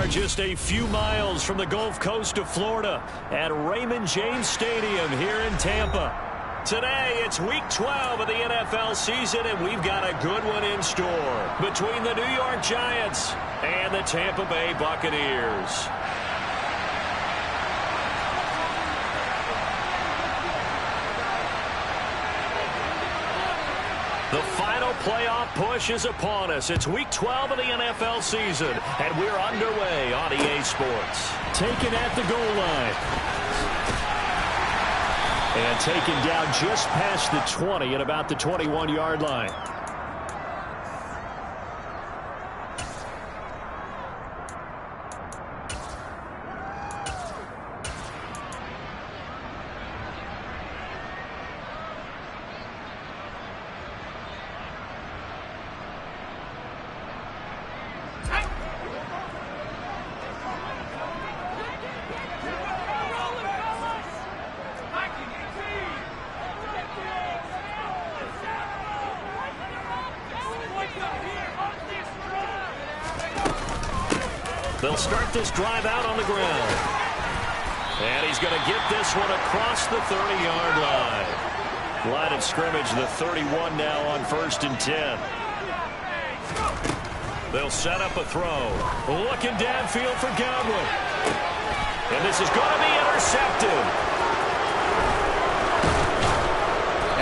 are just a few miles from the Gulf Coast of Florida at Raymond James Stadium here in Tampa. Today, it's Week 12 of the NFL season, and we've got a good one in store between the New York Giants and the Tampa Bay Buccaneers. The final playoff push is upon us. It's Week 12 of the NFL season, and we're underway on EA Sports. Taken at the goal line. And taken down just past the 20 at about the 21-yard line. They'll start this drive out on the ground. And he's going to get this one across the 30-yard line. Line of scrimmage, the 31 now on 1st and 10. They'll set up a throw. Looking downfield for Godwin. And this is going to be intercepted.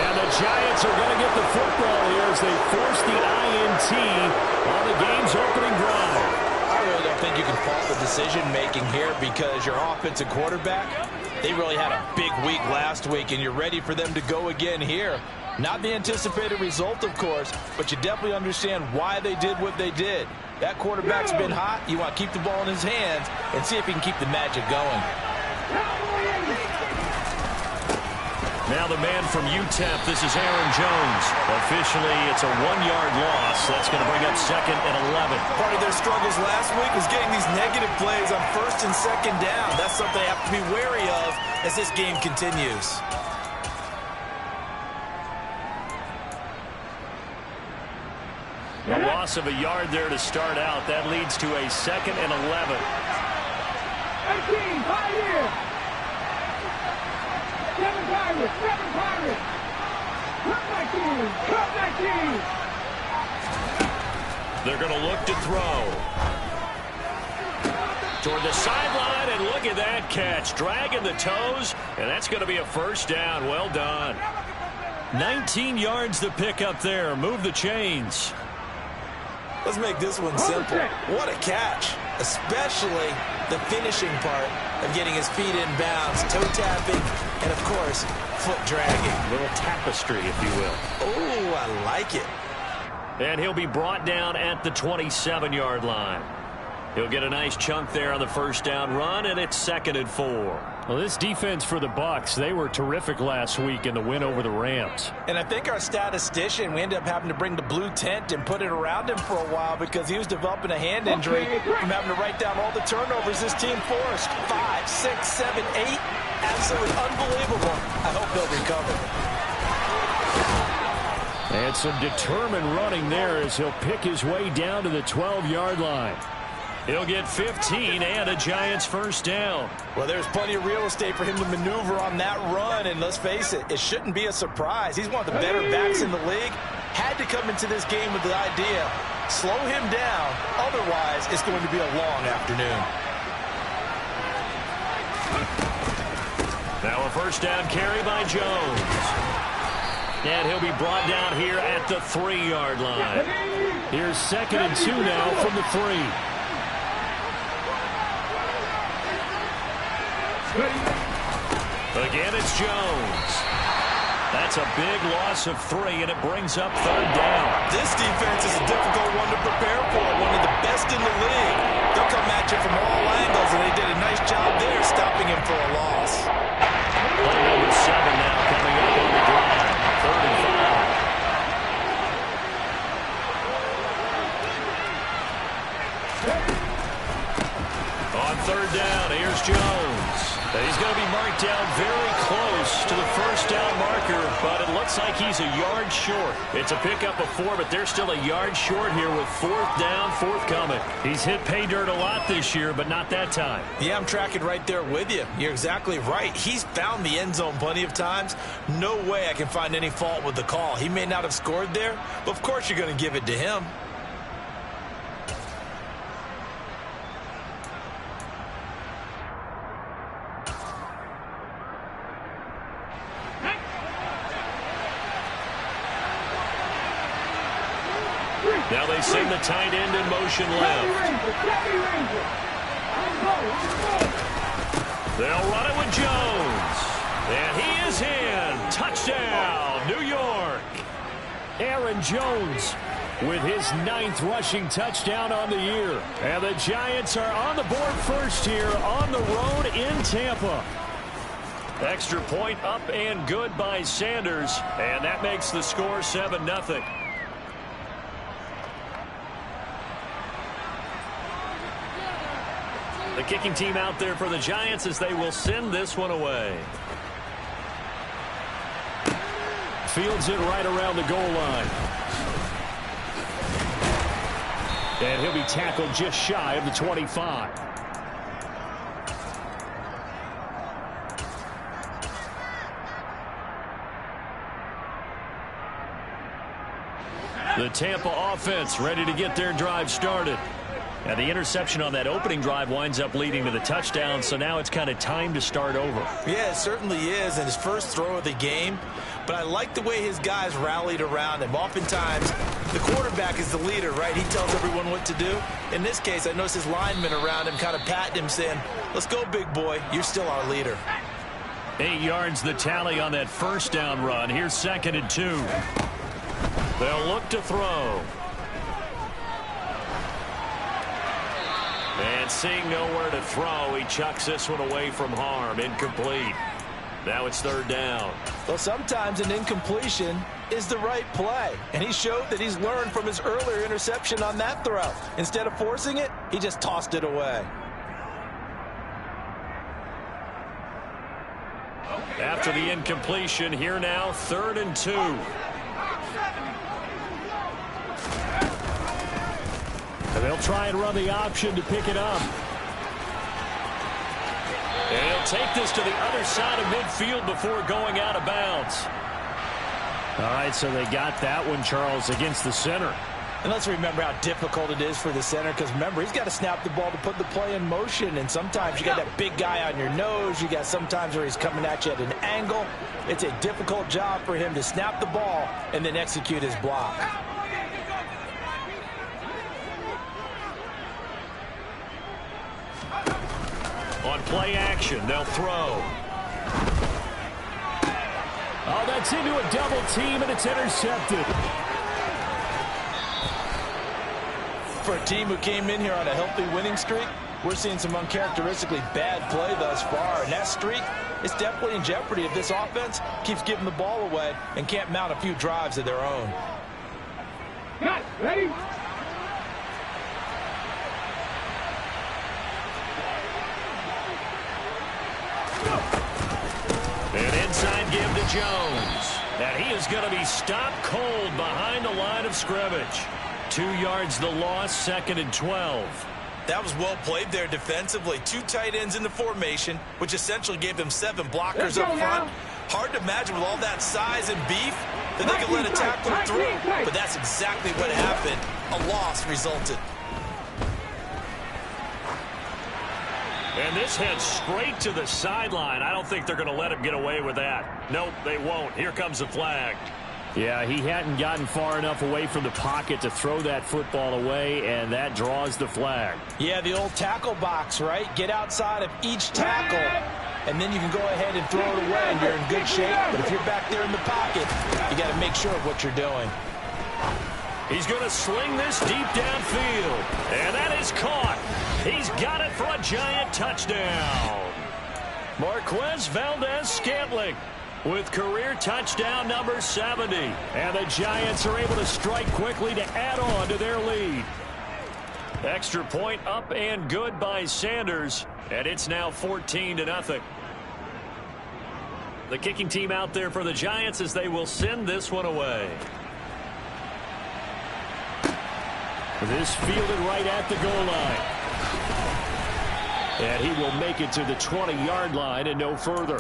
And the Giants are going to get the football here as they force the INT on the game's opening drive. I really don't think you can fault the decision-making here because your offensive quarterback, they really had a big week last week, and you're ready for them to go again here. Not the anticipated result, of course, but you definitely understand why they did what they did. That quarterback's been hot. You want to keep the ball in his hands and see if he can keep the magic going. Now the man from UTEP, this is Aaron Jones. Officially, it's a 1-yard loss. That's going to bring up 2nd and 11. Part of their struggles last week was getting these negative plays on 1st and 2nd down. That's something they have to be wary of as this game continues. A loss of a yard there to start out. That leads to a 2nd and 11. 18, 5 years. 7 Pirates, 7 Pirates. Come back in, come back in. They're going to look to throw. Toward the sideline, and look at that catch. Dragging the toes, and that's going to be a 1st down. Well done. 19 yards to pick up there. Move the chains. Let's make this one simple. What a catch, especially the finishing part of getting his feet in bounds, toe tapping, and of course, foot dragging. A little tapestry, if you will. Oh, I like it. And he'll be brought down at the 27-yard line. He'll get a nice chunk there on the 1st down run, and it's 2nd and 4. Well, this defense for the Bucs, they were terrific last week in the win over the Rams. And I think our statistician, we ended up having to bring the blue tent and put it around him for a while because he was developing a hand injury from having to write down all the turnovers this team forced. 5, 6, 7, 8. Absolutely unbelievable. I hope he'll recover. And some determined running there as he'll pick his way down to the 12-yard line. He'll get 15 and a Giants 1st down. Well, there's plenty of real estate for him to maneuver on that run, and let's face it, it shouldn't be a surprise. He's one of the better backs in the league. Had to come into this game with the idea, slow him down, otherwise it's going to be a long afternoon. Now a 1st down carry by Jones. And he'll be brought down here at the 3-yard line. Here's 2nd and 2 now from the 3. Again, it's Jones. That's a big loss of 3, and it brings up 3rd down. This defense is a difficult one to prepare for, one of the best in the league. They'll come at you from all angles, and they did a nice job there stopping him for a loss. Play number 7 now coming up on the drive. 3rd and 5. On 3rd down, here's Jones. He's going to be marked down very close to the first down marker, but it looks like he's a yard short. It's a pickup of 4, but they're still a yard short here with 4th down, forthcoming. He's hit pay dirt a lot this year, but not that time. Yeah, I'm tracking right there with you. You're exactly right. He's found the end zone plenty of times. No way I can find any fault with the call. He may not have scored there, but of course you're going to give it to him. Now they send the tight end in motion left. They'll run it with Jones. And he is in. Touchdown, New York. Aaron Jones with his 9th rushing touchdown on the year. And the Giants are on the board first here on the road in Tampa. Extra point up and good by Sanders. And that makes the score 7-0. The kicking team out there for the Giants as they will send this one away. Fields it right around the goal line. And he'll be tackled just shy of the 25. The Tampa offense ready to get their drive started. And the interception on that opening drive winds up leading to the touchdown, so now it's kind of time to start over. Yeah, it certainly is, and his first throw of the game. But I like the way his guys rallied around him. Oftentimes, the quarterback is the leader, right? He tells everyone what to do. In this case, I noticed his linemen around him kind of patting him, saying, let's go, big boy. You're still our leader. 8 yards the tally on that first down run. Here's 2nd and 2. They'll look to throw. And seeing nowhere to throw, he chucks this one away from harm. Incomplete. Now it's 3rd down. Well, sometimes an incompletion is the right play. And he showed that he's learned from his earlier interception on that throw. Instead of forcing it, he just tossed it away. After the incompletion, here now, 3rd and 2. And they'll try and run the option to pick it up. And he'll take this to the other side of midfield before going out of bounds. All right, so they got that one, Charles, against the center. And let's remember how difficult it is for the center, because remember, he's got to snap the ball to put the play in motion, and sometimes you got that big guy on your nose. You got sometimes where he's coming at you at an angle. It's a difficult job for him to snap the ball and then execute his block. On play action, they'll throw. Oh, that's into a double team, and it's intercepted. For a team who came in here on a healthy winning streak, we're seeing some uncharacteristically bad play thus far. And that streak is definitely in jeopardy if this offense keeps giving the ball away and can't mount a few drives of their own. Cut, ready? An inside give to Jones. And he is going to be stopped cold behind the line of scrimmage. 2 yards the loss, 2nd and 12. That was well played there defensively. 2 tight ends in the formation, which essentially gave them 7 blockers up front. Hard to imagine with all that size and beef that they could let a tackler through. But that's exactly what happened. A loss resulted. And this heads straight to the sideline. I don't think they're going to let him get away with that. Nope, they won't. Here comes the flag. Yeah, he hadn't gotten far enough away from the pocket to throw that football away, and that draws the flag. Yeah, the old tackle box, right? Get outside of each tackle, and then you can go ahead and throw it away, and you're in good shape. But if you're back there in the pocket, you got to make sure of what you're doing. He's going to sling this deep downfield, and that is caught. He's got it for a Giant touchdown. Marquez Valdez-Scantling with career touchdown number 70. And the Giants are able to strike quickly to add on to their lead. Extra point up and good by Sanders. And it's now 14-0. The kicking team out there for the Giants as they will send this one away. This fielded right at the goal line. And he will make it to the 20-yard line and no further.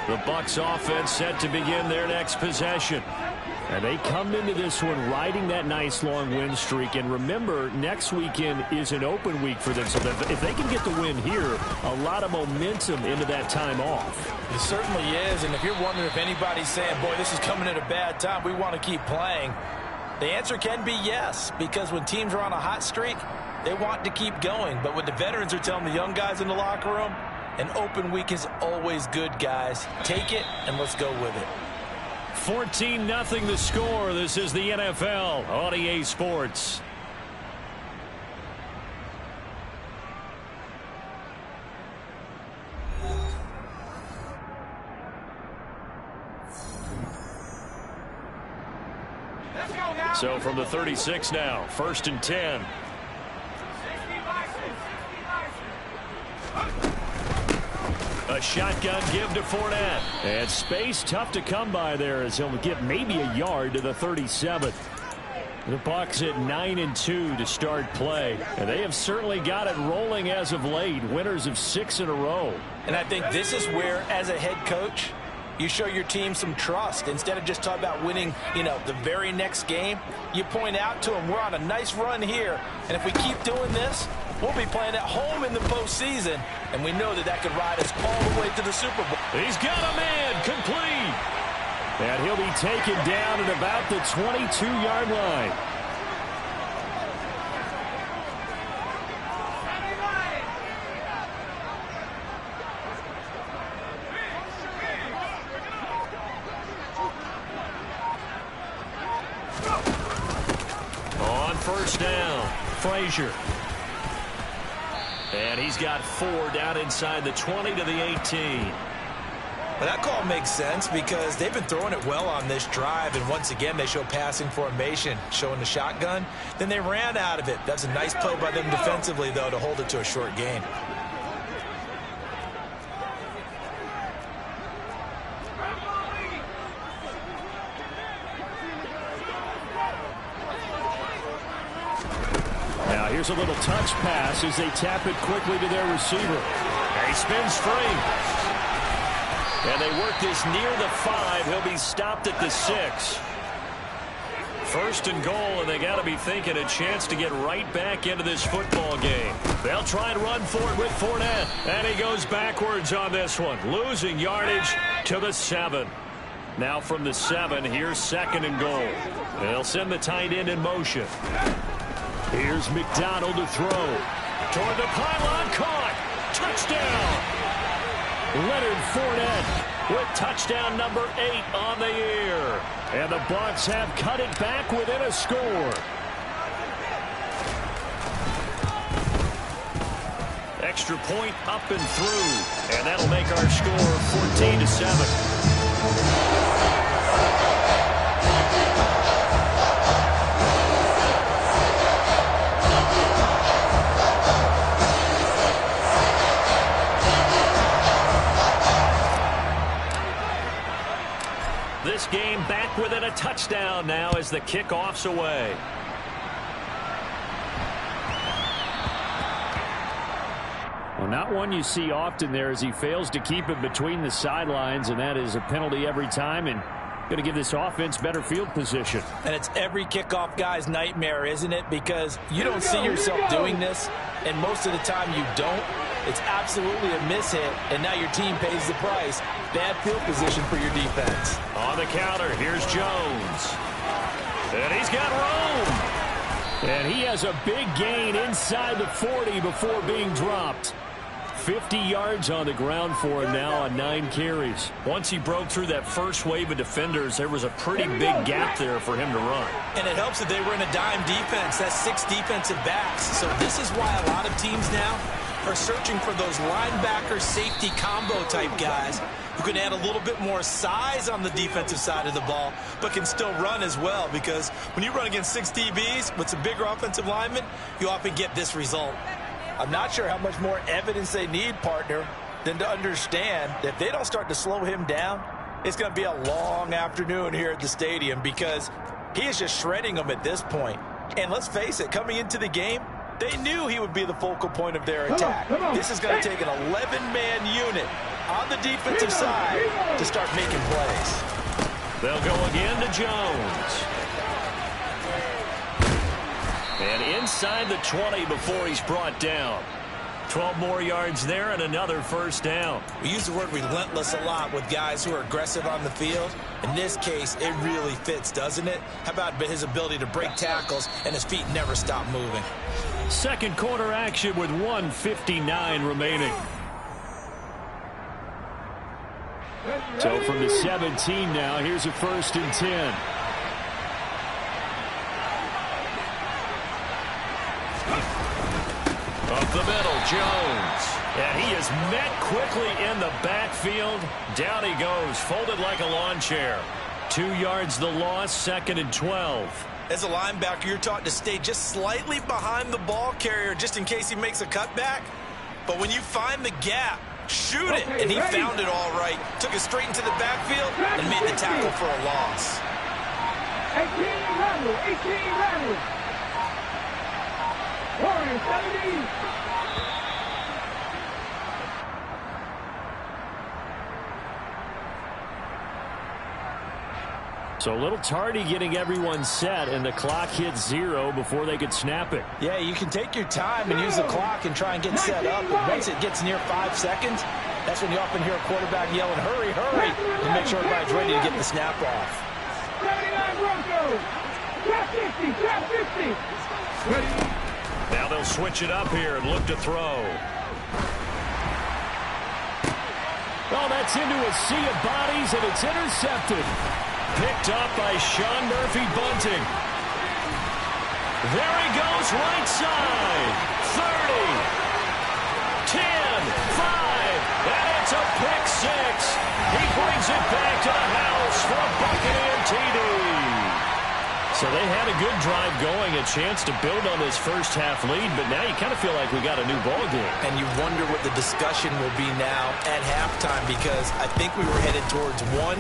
The Bucs offense set to begin their next possession. And they come into this one riding that nice long win streak. And remember, next weekend is an open week for them. So that if they can get the win here, a lot of momentum into that time off. It certainly is. And if you're wondering if anybody's saying, boy, this is coming at a bad time, we want to keep playing, the answer can be yes. Because when teams are on a hot streak, they want to keep going. But what the veterans are telling the young guys in the locker room, an open week is always good, guys. Take it and let's go with it. 14-0 the score. This is the NFL on EA Sports. So from the 36 now, 1st and 10. A shotgun give to Fournette. And space tough to come by there as he'll get maybe a yard to the 37. The Bucs at 9-2 to start play. And they have certainly got it rolling as of late. Winners of 6 in a row. And I think this is where, as a head coach, you show your team some trust. Instead of just talking about winning, the very next game, you point out to them, we're on a nice run here. And if we keep doing this, we'll be playing at home in the postseason, and we know that could ride us all the way to the Super Bowl. He's got a man complete. And he'll be taken down at about the 22-yard line. On first down, Frazier. And he's got 4 down inside the 20 to the 18. Well, that call makes sense because they've been throwing it well on this drive, and once again they show passing formation, showing the shotgun. Then they ran out of it. That's a nice play by them defensively, though, to hold it to a short gain. Now here's a little touch pass as they tap it quickly to their receiver. And he spins free. And they work this near the 5. He'll be stopped at the 6. 1st and goal, and they got to be thinking a chance to get right back into this football game. They'll try and run for it with Fournette. And he goes backwards on this one, losing yardage to the 7. Now from the 7, here's 2nd and goal. They'll send the tight end in motion. Here's McDonald to throw. Toward the pylon, caught. Touchdown. Leonard Fournette with touchdown number 8 on the year. And the Bucs have cut it back within a score. Extra point up and through. And that'll make our score 14-7. This game back within a touchdown now as the kickoff's away. Well, not one you see often there as he fails to keep it between the sidelines, and that is a penalty every time, and going to give this offense better field position. And it's every kickoff guy's nightmare, isn't it? Because you don't see yourself doing this, and most of the time you don't. It's absolutely a mishit, and now your team pays the price. Bad field position for your defense. On the counter, here's Jones. And he's got Rome. And he has a big gain inside the 40 before being dropped. 50 yards on the ground for him now on 9 carries. Once he broke through that first wave of defenders, there was a pretty big gap there for him to run. And it helps that they were in a dime defense. That's 6 defensive backs. So this is why a lot of teams now are searching for those linebacker safety combo type guys who can add a little bit more size on the defensive side of the ball, but can still run as well, because when you run against 6 DBs with some bigger offensive linemen, you often get this result. I'm not sure how much more evidence they need, partner, than to understand that if they don't start to slow him down, it's going to be a long afternoon here at the stadium, because he is just shredding them at this point. And let's face it, coming into the game, they knew he would be the focal point of their attack. This is going to take an 11-man unit on the defensive side to start making plays. They'll go again to Jones. And inside the 20 before he's brought down. 12 more yards there and another first down. We use the word relentless a lot with guys who are aggressive on the field. In this case, it really fits, doesn't it? How about his ability to break tackles and his feet never stop moving? Second quarter action with 1:59 remaining. So from the 17 now, here's a 1st and 10. Up the middle, Jones. And he is met quickly in the backfield. Down he goes, folded like a lawn chair. 2 yards the loss, 2nd and 12. As a linebacker, you're taught to stay just slightly behind the ball carrier just in case he makes a cutback. But when you find the gap, shoot it. And he found it all right. Took it straight into the backfield and made the tackle for a loss. 18 level. Warriors 70. So a little tardy getting everyone set, and the clock hits 0 before they could snap it. Yeah, you can take your time and use the clock and try and get set up. But once it gets near 5 seconds, that's when you often hear a quarterback yelling, hurry, hurry, to make sure everybody's ready to get the snap off. 79 Broncos. Trap 50, trap 50. Ready. Now they'll switch it up here and look to throw. Oh, that's into a sea of bodies, and it's intercepted. Picked up by Sean Murphy-Bunting. There he goes, right side. 30, 10, 5, and it's a pick 6. He brings it back to the house for a Buccaneer TD. So they had a good drive going, a chance to build on this first half lead, but now you kind of feel like we got a new ball game. And you wonder what the discussion will be now at halftime, because I think we were headed towards one.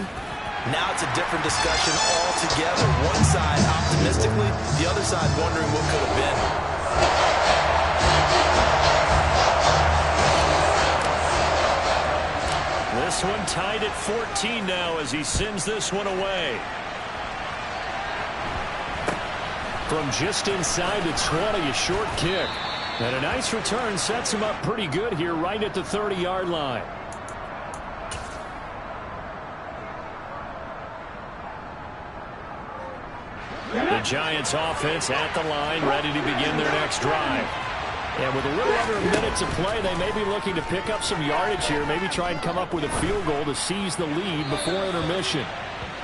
Now it's a different discussion altogether. One side optimistically, the other side wondering what could have been. This one tied at 14 now as he sends this one away. From just inside the 20, a short kick. And a nice return sets him up pretty good here right at the 30-yard line. The Giants offense at the line, ready to begin their next drive. And with a little under a minute to play, they may be looking to pick up some yardage here, maybe try and come up with a field goal to seize the lead before intermission.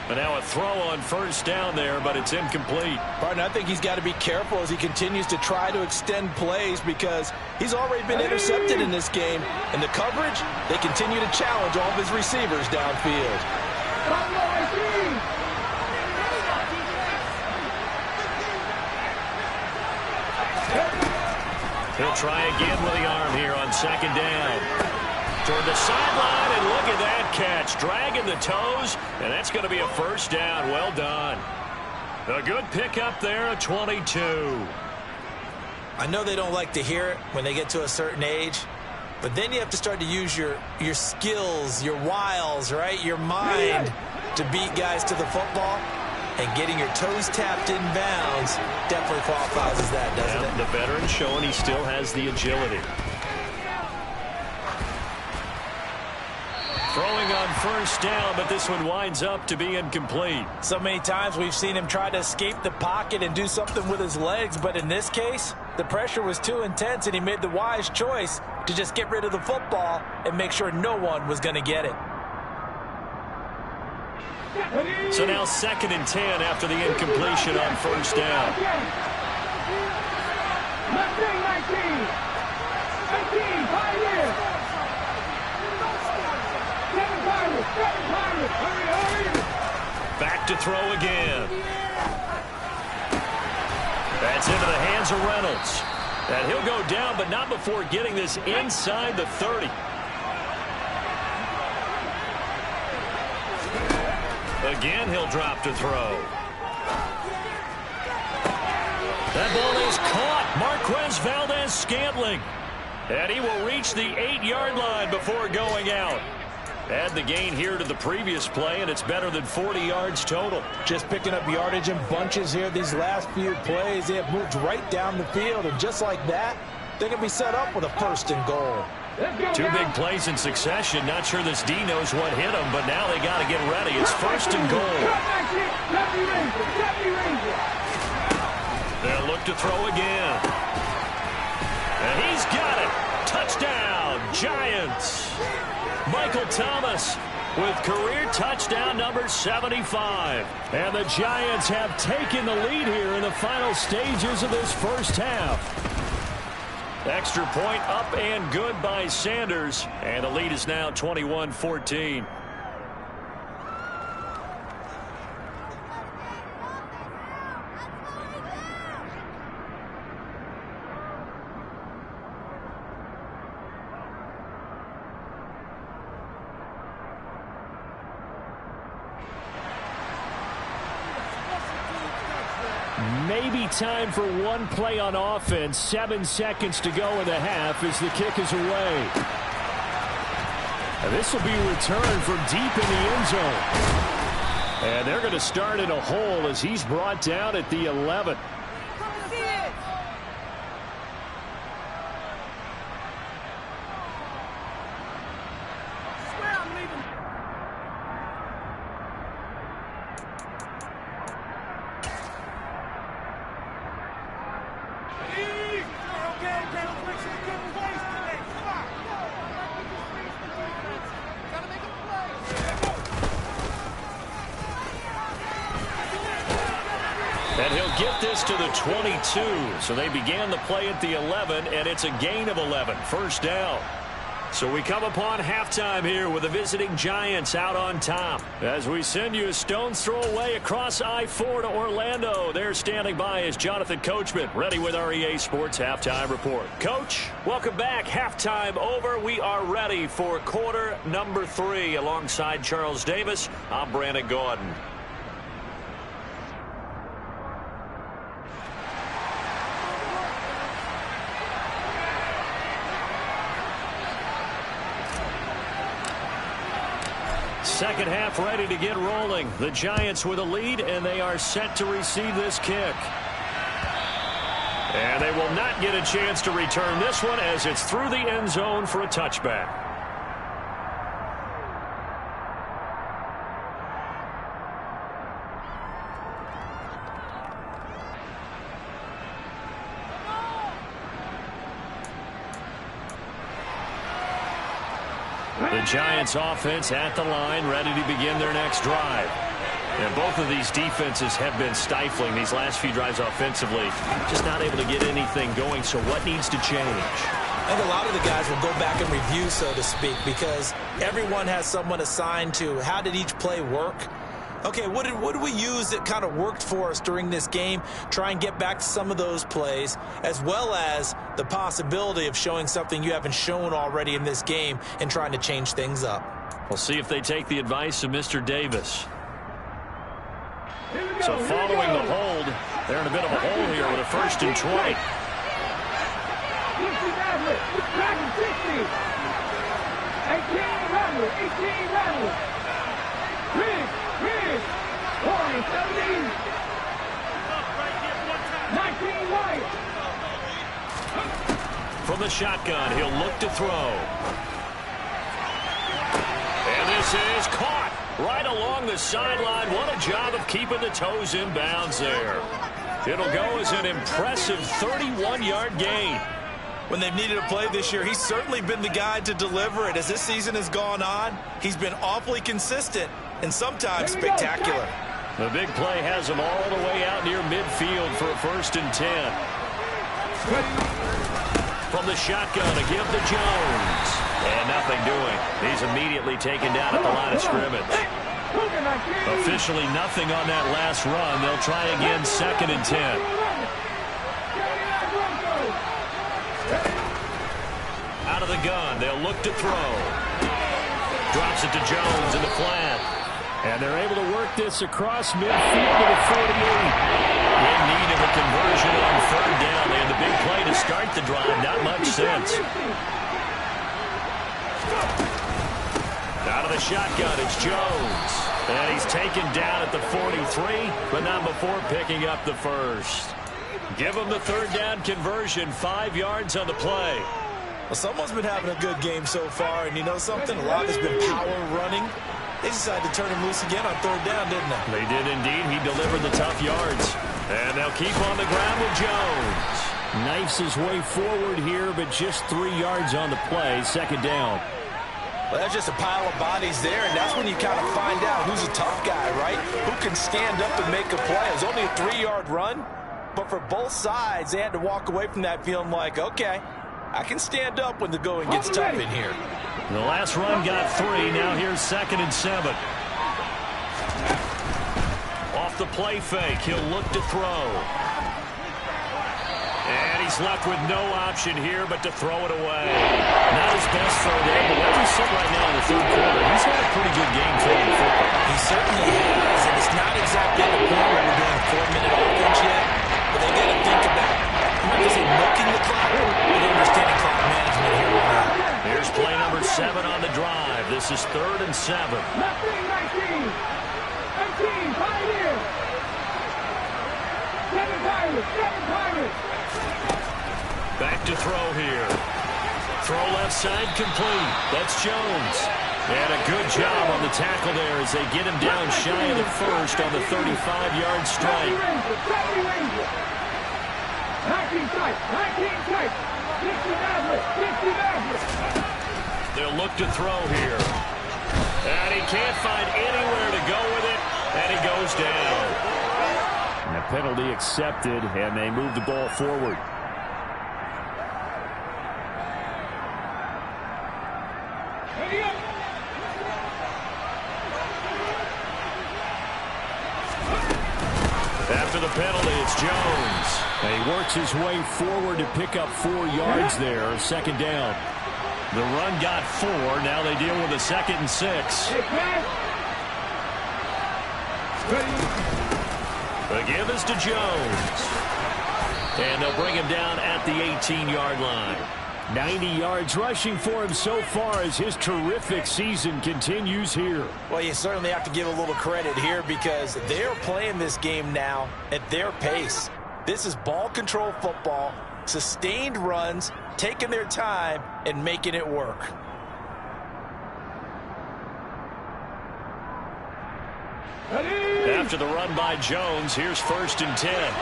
But now a throw on first down there, but it's incomplete. Partner, I think he's got to be careful as he continues to try to extend plays, because he's already been intercepted in this game. And the coverage, they continue to challenge all of his receivers downfield. He'll try again with the arm here on second down. Toward the sideline, and look at that catch. Dragging the toes, and that's going to be a first down. Well done. A good pickup there, a 22. I know they don't like to hear it when they get to a certain age, but then you have to start to use your skills, your wiles, right? Your mind to beat guys to the football. And getting your toes tapped in bounds definitely qualifies as that, doesn't it? The veteran showing he still has the agility. Throwing on first down, but this one winds up to be incomplete. So many times we've seen him try to escape the pocket and do something with his legs, but in this case, the pressure was too intense, and he made the wise choice to just get rid of the football and make sure no one was going to get it. So now 2nd and 10 after the incompletion on first down. 19, 5 years. 7 Pirates. Back to throw again. That's into the hands of Reynolds. And he'll go down, but not before getting this inside the 30. Again, he'll drop to throw. That ball is caught. Marquez Valdez-Scantling. And he will reach the 8-yard line before going out. Add the gain here to the previous play, and it's better than 40 yards total. Just picking up yardage in bunches here. These last few plays, they have moved right down the field. And just like that, they can be set up with a 1st and goal. Two big plays in succession. Not sure this D knows what hit him, but now they got to get ready. It's 1st and goal. They'll look to throw again. And he's got it. Touchdown, Giants. Michael Thomas with career touchdown number 75. And the Giants have taken the lead here in the final stages of this first half. Extra point up and good by Sanders. And the lead is now 21-14. Maybe time for one play on offense. 7 seconds to go in the half as the kick is away. And this will be returned from deep in the end zone. And they're going to start in a hole as he's brought down at the 11. And he'll get this to the 22. So they began the play at the 11, and it's a gain of 11. 1st down. So we come upon halftime here with the visiting Giants out on top. As we send you a stone's throw away across I-4 to Orlando. There standing by is Jonathan Coachman, ready with our EA Sports Halftime Report. Coach, welcome back. Halftime over. We are ready for quarter number 3. Alongside Charles Davis, I'm Brandon Gordon. Second half ready to get rolling. The Giants with a lead, and they are set to receive this kick. And they will not get a chance to return this one as it's through the end zone for a touchback. The Giants offense at the line, ready to begin their next drive. And both of these defenses have been stifling these last few drives offensively. Just not able to get anything going, so what needs to change? I think a lot of the guys will go back and review, so to speak, because everyone has someone assigned to how did each play work. Okay, what did we use that kind of worked for us during this game? Try and get back to some of those plays, as well as the possibility of showing something you haven't shown already in this game and trying to change things up. We'll see if they take the advice of Mr. Davis. So following the hold, they're in a bit of a hole here with a 1st and 20. 19 right. From the shotgun, he'll look to throw. And this is caught right along the sideline. What a job of keeping the toes in bounds there. It'll go as an impressive 31-yard gain. When they've needed a play this year, he's certainly been the guy to deliver it. As this season has gone on, he's been awfully consistent and sometimes spectacular. The big play has him all the way out near midfield for a 1st and 10. From the shotgun, a give to Jones. And nothing doing. He's immediately taken down at the line of scrimmage. Officially nothing on that last run. They'll try again, 2nd and 10. Out of the gun, they'll look to throw. Drops it to Jones in the flat. And they're able to work this across midfield to the 48. In need of a conversion on 3rd down. They had the big play to start the drive. Not much sense. Out of the shotgun, it's Jones. And he's taken down at the 43, but not before picking up the first. Give him the 3rd down conversion, 5 yards on the play. Well, someone's been having a good game so far, and you know something? A lot has been power running. They decided to turn him loose again on 3rd down, didn't they? They did indeed. He delivered the tough yards. And they'll keep on the ground with Jones. Knifes his way forward here, but just 3 yards on the play, 2nd down. Well, that's just a pile of bodies there, and that's when you kind of find out who's a tough guy, right? Who can stand up and make a play. It was only a 3-yard run, but for both sides, they had to walk away from that feeling like, okay, I can stand up when the going gets tough in here. The last run got 3. Now here's 2nd and 7. Off the play fake, he'll look to throw. And he's left with no option here but to throw it away. Not his best throw there, but where we sit right now in the 3rd quarter, he's had a pretty good game throwing the football. He certainly has, and it's not exactly the point where we're doing 4-minute offense yet, but they got to think about, I'm not going to say milking the clock, but understanding clock management here on out. Here's play number 7 on the drive. This is 3rd and 7. 19, Pioneers. 7 Pirates. Back to throw here. Throw left side complete. That's Jones. And a good job on the tackle there as they get him down shy of the first on the 35-yard strike. 19 tight. 60 They'll look to throw here. And he can't find anywhere to go with it, and he goes down. And a penalty accepted, and they move the ball forward. After the penalty, it's Jones. And he works his way forward to pick up 4 yards there, 2nd down. The run got 4. Now they deal with a 2nd and 6. The give is to Jones. And they'll bring him down at the 18-yard line. 90 yards rushing for him so far as his terrific season continues here. Well, you certainly have to give a little credit here because they're playing this game now at their pace. This is ball control football, sustained runs, taking their time, and making it work. After the run by Jones, here's 1st and 10.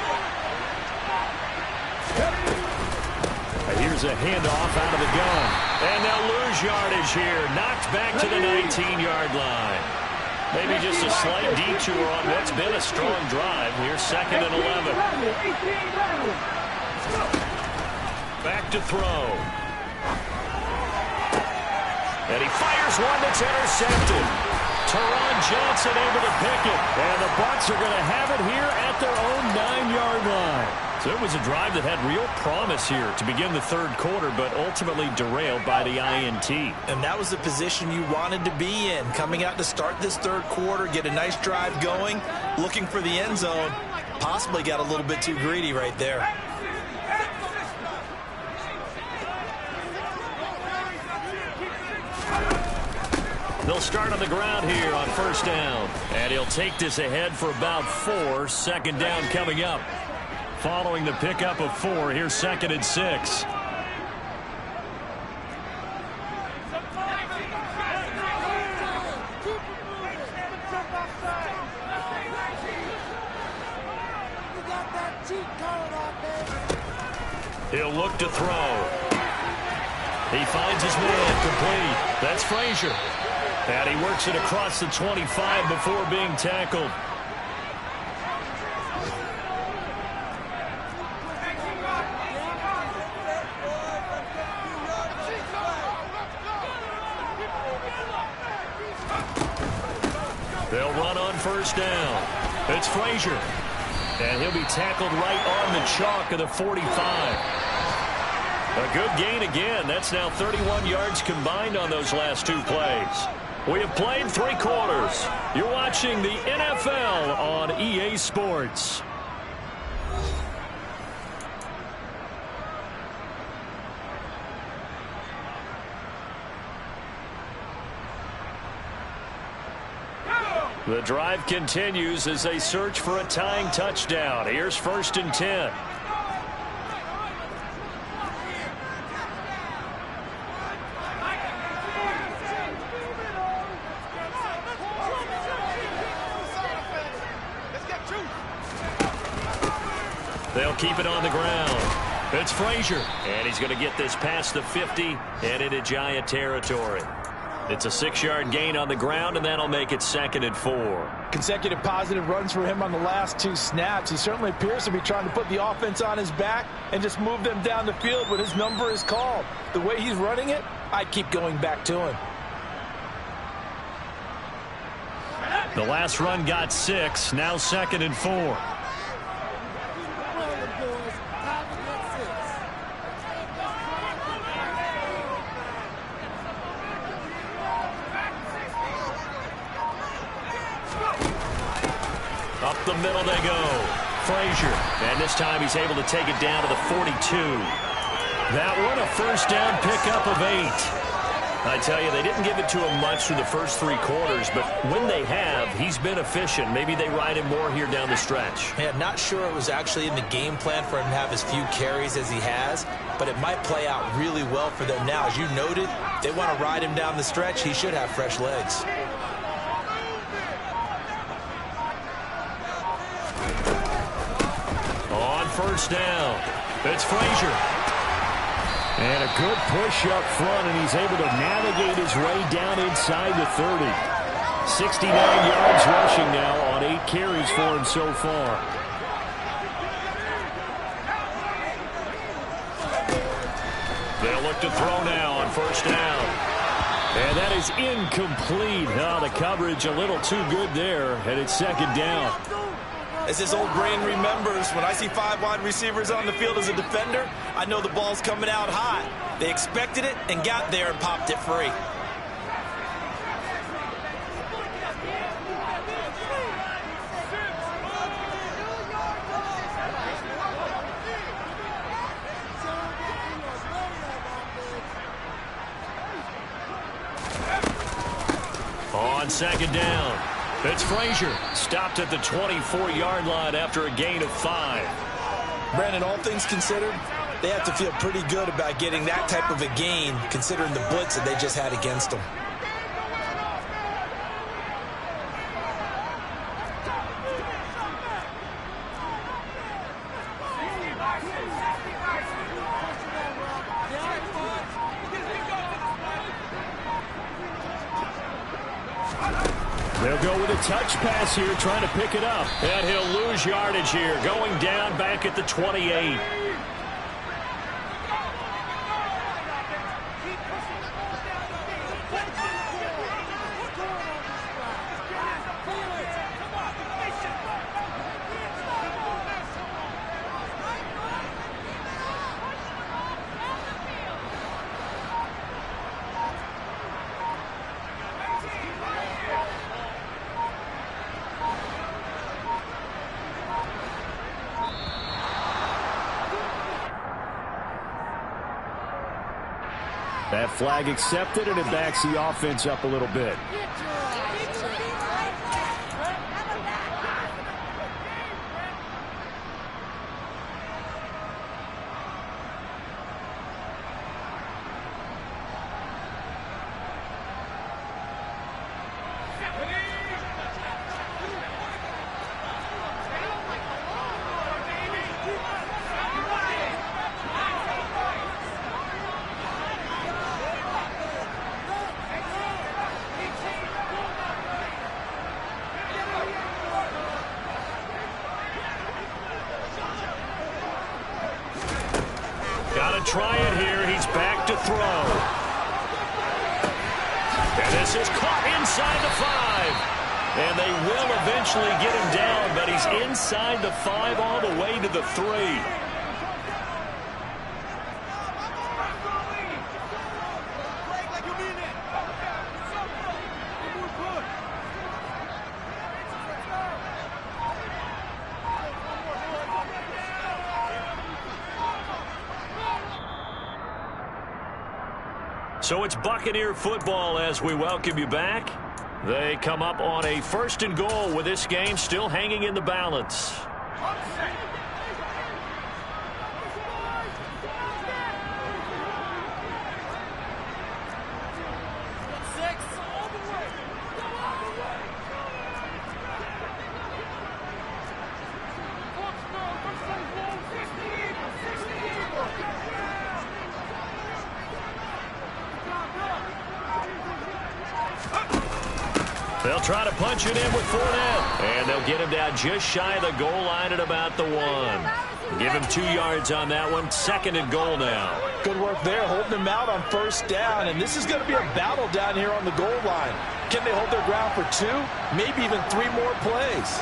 Here's a handoff out of the gun. And they'll lose yardage here. Knocked back to the 19-yard line. Maybe just a slight detour on what's been a strong drive. Here's 2nd and 11. Back to throw. And he fires one that's intercepted. Teron Johnson able to pick it. And the Bucs are going to have it here at their own 9-yard line. So it was a drive that had real promise here to begin the 3rd quarter, but ultimately derailed by the INT. And that was the position you wanted to be in. Coming out to start this 3rd quarter, get a nice drive going, looking for the end zone. Possibly got a little bit too greedy right there. They'll start on the ground here on 1st down. And he'll take this ahead for about 4. 2nd down coming up. Following the pickup of 4, here's 2nd and 6. He'll look to throw. He finds his man complete. That's Frazier. And he works it across the 25 before being tackled. first down. It's Frazier. And he'll be tackled right on the chalk of the 45. A good gain again. That's now 31 yards combined on those last two plays. We have played 3 quarters. You're watching the NFL on EA Sports. The drive continues as they search for a tying touchdown. Here's 1st and 10. They'll keep it on the ground. It's Frazier, and he's going to get this past the 50 and into Giant territory. It's a 6-yard gain on the ground, and that'll make it 2nd and 4. Consecutive positive runs for him on the last 2 snaps. He certainly appears to be trying to put the offense on his back and just move them down the field when his number is called. The way he's running it, I'd keep going back to him. The last run got 6, now 2nd and 4. Up the middle they go. Frazier. And this time he's able to take it down to the 42. That one a first down pickup of 8. I tell you, they didn't give it to him much through the first 3 quarters, but when they have, he's been efficient. Maybe they ride him more here down the stretch. Yeah, not sure it was actually in the game plan for him to have as few carries as he has, but it might play out really well for them now. As you noted, they want to ride him down the stretch. He should have fresh legs. First down. It's Frazier. And a good push up front, and he's able to navigate his way down inside the 30. 69 yards rushing now on 8 carries for him so far. They'll look to throw now on first down. And that is incomplete. Now the coverage a little too good there, and it's 2nd down. As his old brain remembers, when I see 5 wide receivers on the field as a defender, I know the ball's coming out hot. They expected it and got there and popped it free. On 2nd down. It's Frazier, stopped at the 24-yard line after a gain of 5. Brandon, all things considered, they have to feel pretty good about getting that type of a gain, considering the blitz that they just had against them. They'll go with a touch pass here, trying to pick it up. And he'll lose yardage here, going down back at the 28. That flag accepted, and it backs the offense up a little bit. Try it here. He's back to throw. And this is caught inside the 5. And they will eventually get him down, but he's inside the 5 all the way to the 3. So it's Buccaneer football as we welcome you back. They come up on a 1st and goal with this game still hanging in the balance. They'll try to punch it in with Fournette. And they'll get him down just shy of the goal line at about the 1. Give him 2 yards on that one. 2nd and goal now. Good work there, holding him out on 1st down. And this is going to be a battle down here on the goal line. Can they hold their ground for 2? Maybe even 3 more plays.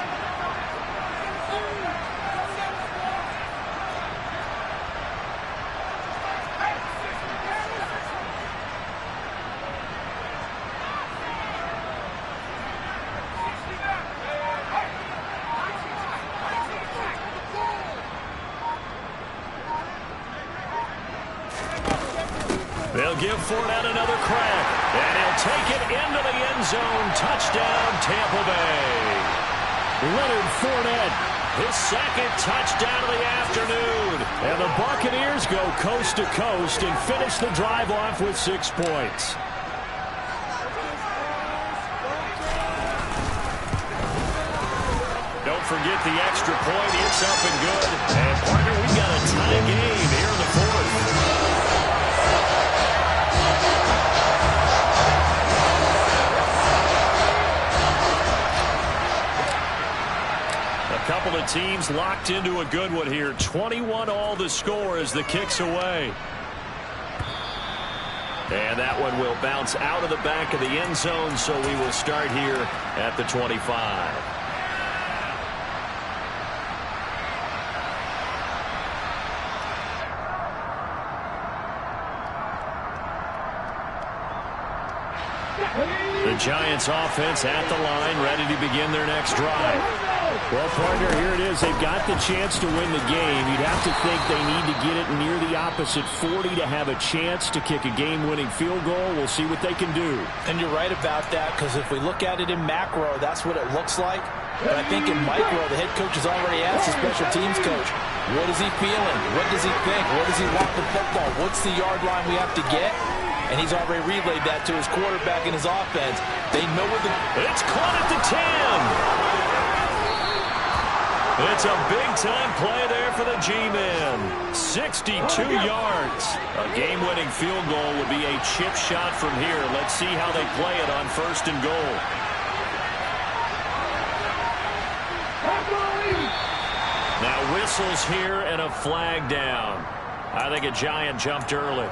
They'll give Fournette another crack, and he'll take it into the end zone. Touchdown, Tampa Bay. Leonard Fournette, his 2nd touchdown of the afternoon. And the Buccaneers go coast to coast and finish the drive off with 6 points. Don't forget the extra point. It's up and good. And, partner, we've got a tie game here in the 4th. A couple of teams locked into a good one here. 21 all the score as the kick's away. And that one will bounce out of the back of the end zone, so we will start here at the 25. The Giants offense at the line, ready to begin their next drive. Well, partner, here it is. They've got the chance to win the game. You'd have to think they need to get it near the opposite 40 to have a chance to kick a game-winning field goal. We'll see what they can do. And you're right about that, because if we look at it in macro, that's what it looks like. But I think in micro, the head coach has already asked the special teams coach, what is he feeling? What does he think? Where does he want the football? What's the yard line we have to get? And he's already relayed that to his quarterback and his offense. They know what It's caught at the 10. It's a big-time play there for the G-Men. 62 yards. A game-winning field goal would be a chip shot from here. Let's see how they play it on 1st and goal. Now whistles here and a flag down. I think a Giant jumped early.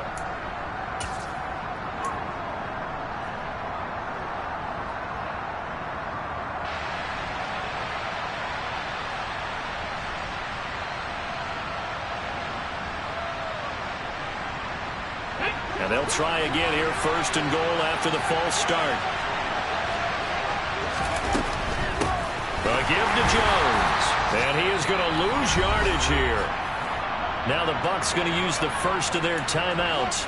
And they'll try again here, 1st and goal after the false start. A give to Jones. And he is going to lose yardage here. Now the Bucs going to use the first of their timeouts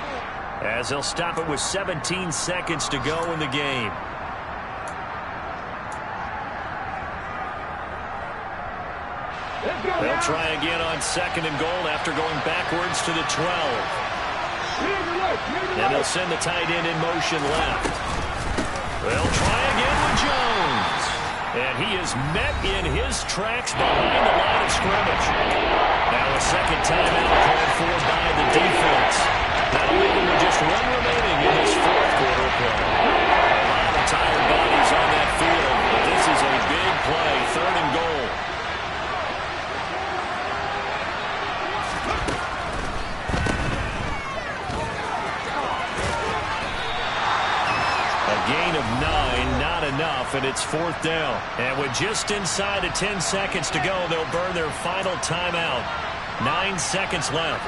as they'll stop it with 17 seconds to go in the game. They'll try again on 2nd and goal after going backwards to the 12. And they'll send the tight end in motion left. They'll try again with Jones. And he is met in his tracks behind the line of scrimmage. Now a 2nd timeout called for by the defense. That'll leave him with just 1 remaining in this 4th quarter play. A lot of tired bodies on that field, but this is a big play, 3rd and goal. Gain of 9, not enough. half, and it's 4th down. And with just inside of 10 seconds to go, they'll burn their final timeout. 9 seconds left.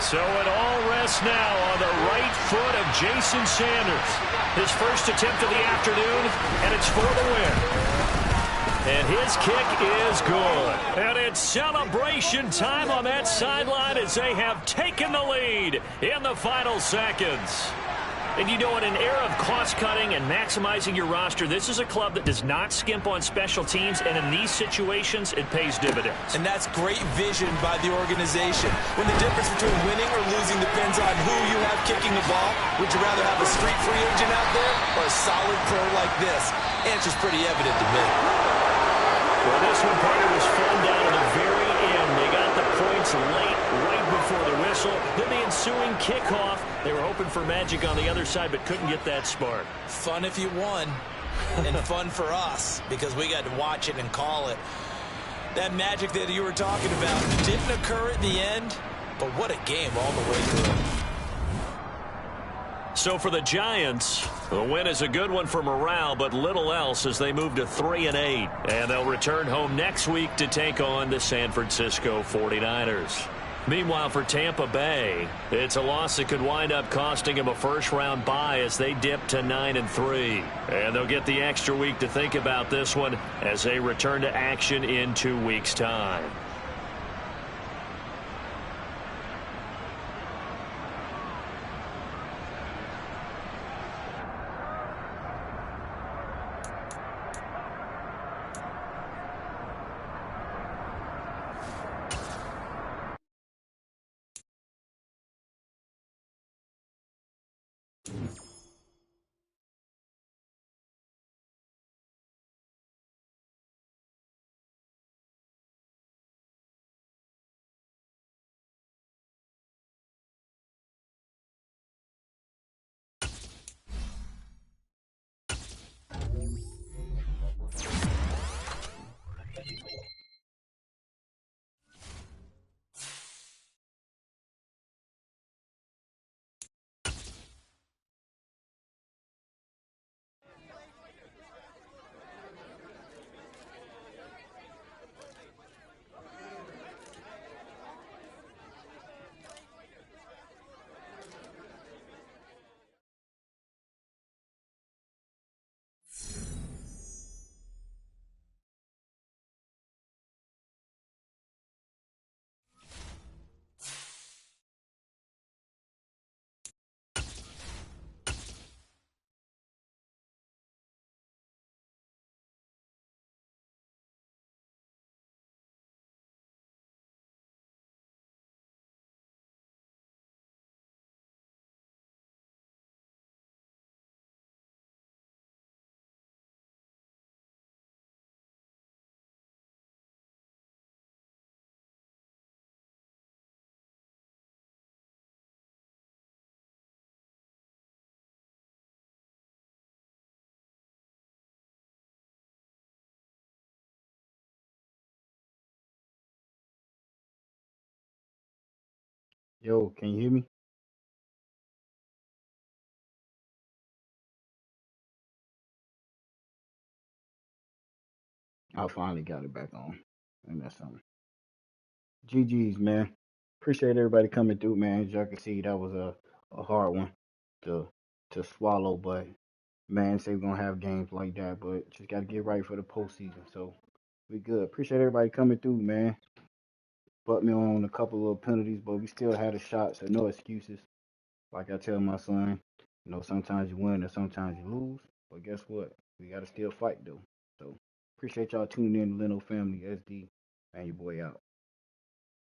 So it all rests now on the right foot of Jason Sanders. His first attempt of the afternoon, and it's for the win. And his kick is good. And it's celebration time on that sideline as they have taken the lead in the final seconds. And you know, in an era of cost-cutting and maximizing your roster, this is a club that does not skimp on special teams, and in these situations, it pays dividends. And that's great vision by the organization. When the difference between winning or losing depends on who you have kicking the ball, would you rather have a street free agent out there or a solid pro like this? Answer's pretty evident to me. Well, this one, partner, was fun down to the very end. They got the points late, right before the whistle. Then the ensuing kickoff. They were hoping for magic on the other side, but couldn't get that spark. Fun if you won, and fun for us, because we got to watch it and call it. That magic that you were talking about didn't occur at the end, but what a game all the way through. So for the Giants, the win is a good one for morale, but little else as they move to 3-8. And they'll return home next week to take on the San Francisco 49ers. Meanwhile, for Tampa Bay, it's a loss that could wind up costing them a first-round bye as they dip to 9-3. And they'll get the extra week to think about this one as they return to action in 2 weeks' time. Yo, can you hear me? I finally got it back on. And that's something. GG's, man. Appreciate everybody coming through, man. As y'all can see, that was a hard one to swallow, but man, say we're gonna have games like that, but just gotta get right for the postseason. So we good. Appreciate everybody coming through, man. Butt me on a couple little penalties, but we still had a shot, so no excuses. Like I tell my son, sometimes you win and sometimes you lose. But guess what? We gotta still fight though. So appreciate y'all tuning in, Leno Family SD, and your boy out.